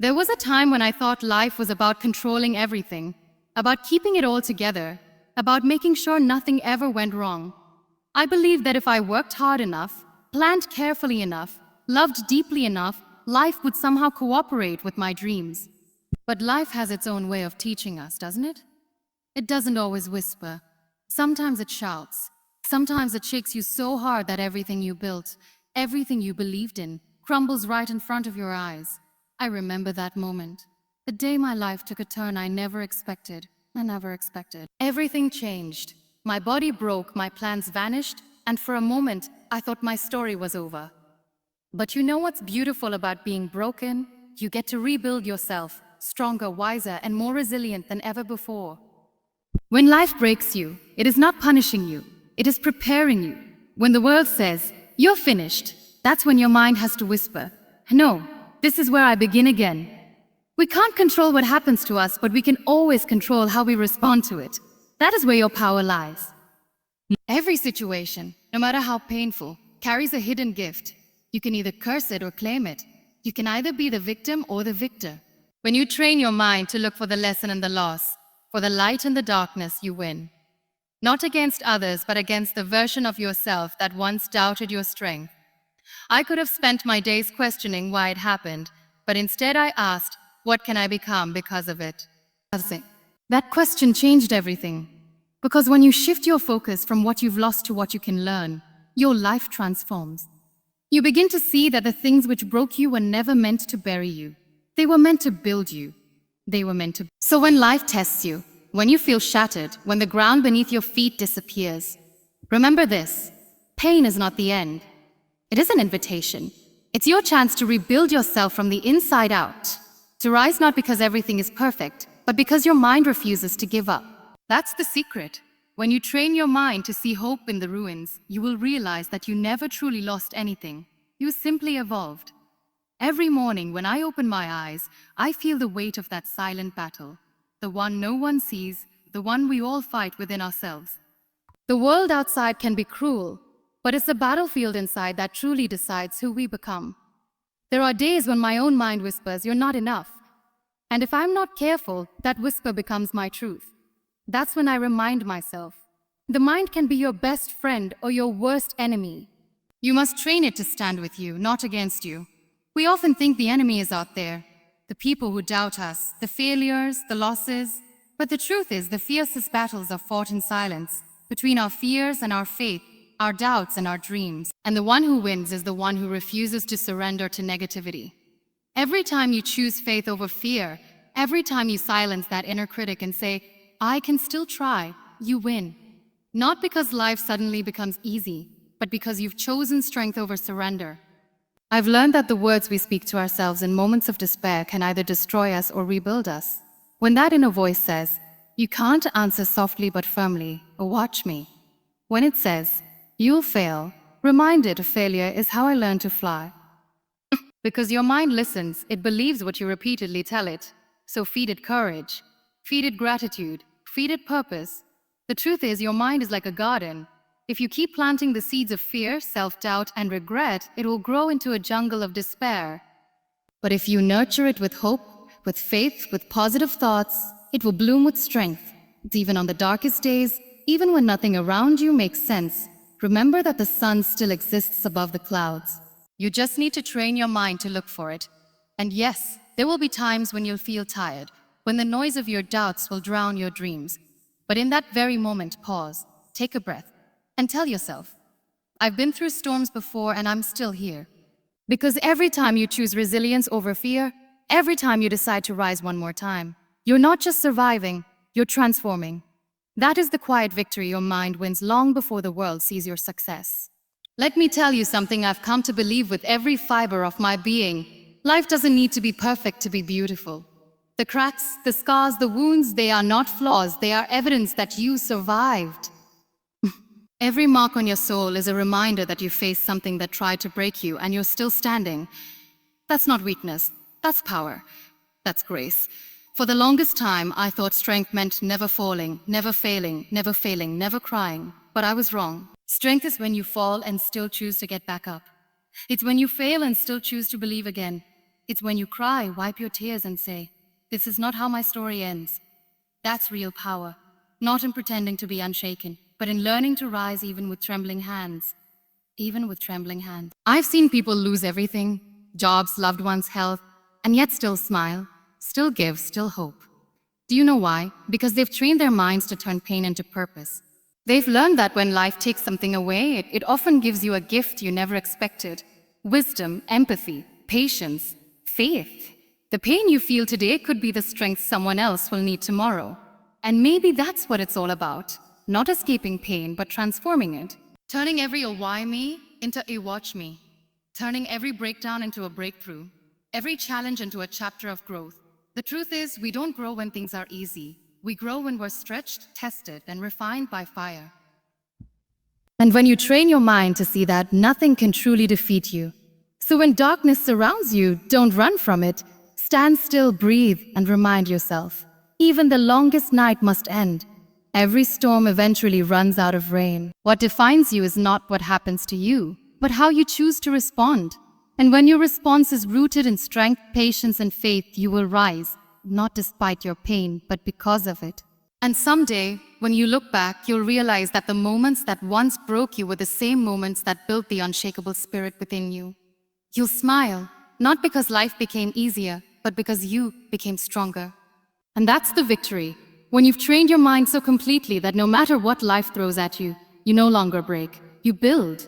There was a time when I thought life was about controlling everything, about keeping it all together, about making sure nothing ever went wrong. I believed that if I worked hard enough, planned carefully enough, loved deeply enough, life would somehow cooperate with my dreams. But life has its own way of teaching us, doesn't it? It doesn't always whisper. Sometimes it shouts. Sometimes it shakes you so hard that everything you built, everything you believed in, crumbles right in front of your eyes. I remember that moment. The day my life took a turn I never expected. I never expected. Everything changed. My body broke, my plans vanished, and for a moment, I thought my story was over. But you know what's beautiful about being broken? You get to rebuild yourself, stronger, wiser, and more resilient than ever before. When life breaks you, it is not punishing you, it is preparing you. When the world says, "You're finished," that's when your mind has to whisper, "No, this is where I begin again." We can't control what happens to us, but we can always control how we respond to it. That is where your power lies. Every situation, no matter how painful, carries a hidden gift. You can either curse it or claim it. You can either be the victim or the victor. When you train your mind to look for the lesson in the loss, for the light in the darkness, you win. Not against others, but against the version of yourself that once doubted your strength. I could have spent my days questioning why it happened, but instead I asked, what can I become because of it? That question changed everything. Because when you shift your focus from what you've lost to what you can learn, your life transforms. You begin to see that the things which broke you were never meant to bury you. They were meant to build you. They were meant to. So when life tests you, when you feel shattered, when the ground beneath your feet disappears, remember this: pain is not the end. It is an invitation. It's your chance to rebuild yourself from the inside out. To rise not because everything is perfect, but because your mind refuses to give up. That's the secret. When you train your mind to see hope in the ruins, you will realize that you never truly lost anything. You simply evolved. Every morning when I open my eyes, I feel the weight of that silent battle. The one no one sees, the one we all fight within ourselves. The world outside can be cruel, but it's the battlefield inside that truly decides who we become. There are days when my own mind whispers, "You're not enough." And if I'm not careful, that whisper becomes my truth. That's when I remind myself, the mind can be your best friend or your worst enemy. You must train it to stand with you, not against you. We often think the enemy is out there, the people who doubt us, the failures, the losses. But the truth is, the fiercest battles are fought in silence, between our fears and our faith, our doubts and our dreams. And the one who wins is the one who refuses to surrender to negativity. Every time you choose faith over fear, every time you silence that inner critic and say, "I can still try," you win. Not because life suddenly becomes easy, but because you've chosen strength over surrender. I've learned that the words we speak to ourselves in moments of despair can either destroy us or rebuild us. When that inner voice says, "You can't," answer softly but firmly, or "Watch me." When it says, "You'll fail," remind it, failure is how I learned to fly. Because your mind listens, it believes what you repeatedly tell it. So feed it courage, feed it gratitude, feed it purpose. The truth is, your mind is like a garden. If you keep planting the seeds of fear, self-doubt, and regret, it will grow into a jungle of despair. But if you nurture it with hope, with faith, with positive thoughts, it will bloom with strength. Even on the darkest days, even when nothing around you makes sense, remember that the sun still exists above the clouds. You just need to train your mind to look for it. And yes, there will be times when you'll feel tired, when the noise of your doubts will drown your dreams. But in that very moment, pause, take a breath, and tell yourself, "I've been through storms before and I'm still here." Because every time you choose resilience over fear, every time you decide to rise one more time, you're not just surviving, you're transforming. That is the quiet victory your mind wins long before the world sees your success. Let me tell you something I've come to believe with every fiber of my being. Life doesn't need to be perfect to be beautiful. The cracks, the scars, the wounds, they are not flaws, they are evidence that you survived. Every mark on your soul is a reminder that you faced something that tried to break you and you're still standing. That's not weakness, that's power, that's grace. For the longest time, I thought strength meant never falling, never failing, never crying. But I was wrong. Strength is when you fall and still choose to get back up. It's when you fail and still choose to believe again. It's when you cry, wipe your tears, and say, "This is not how my story ends." That's real power. Not in pretending to be unshaken, but in learning to rise even with trembling hands. Even with trembling hands. I've seen people lose everything, jobs, loved ones, health, and yet still smile, still give, still hope. Do you know why? Because they've trained their minds to turn pain into purpose. They've learned that when life takes something away, it often gives you a gift you never expected. Wisdom, empathy, patience, faith. The pain you feel today could be the strength someone else will need tomorrow. And maybe that's what it's all about. Not escaping pain, but transforming it. Turning every "oh why me" into a "watch me." Turning every breakdown into a breakthrough. Every challenge into a chapter of growth. The truth is, we don't grow when things are easy. We grow when we're stretched, tested, and refined by fire. And when you train your mind to see that nothing can truly defeat you. So when darkness surrounds you, don't run from it. Stand still, breathe, and remind yourself. Even the longest night must end. Every storm eventually runs out of rain. What defines you is not what happens to you, but how you choose to respond. And when your response is rooted in strength, patience, and faith, you will rise, not despite your pain, but because of it. And someday, when you look back, you'll realize that the moments that once broke you were the same moments that built the unshakable spirit within you. You'll smile, not because life became easier, but because you became stronger. And that's the victory. When you've trained your mind so completely that no matter what life throws at you, you no longer break, you build.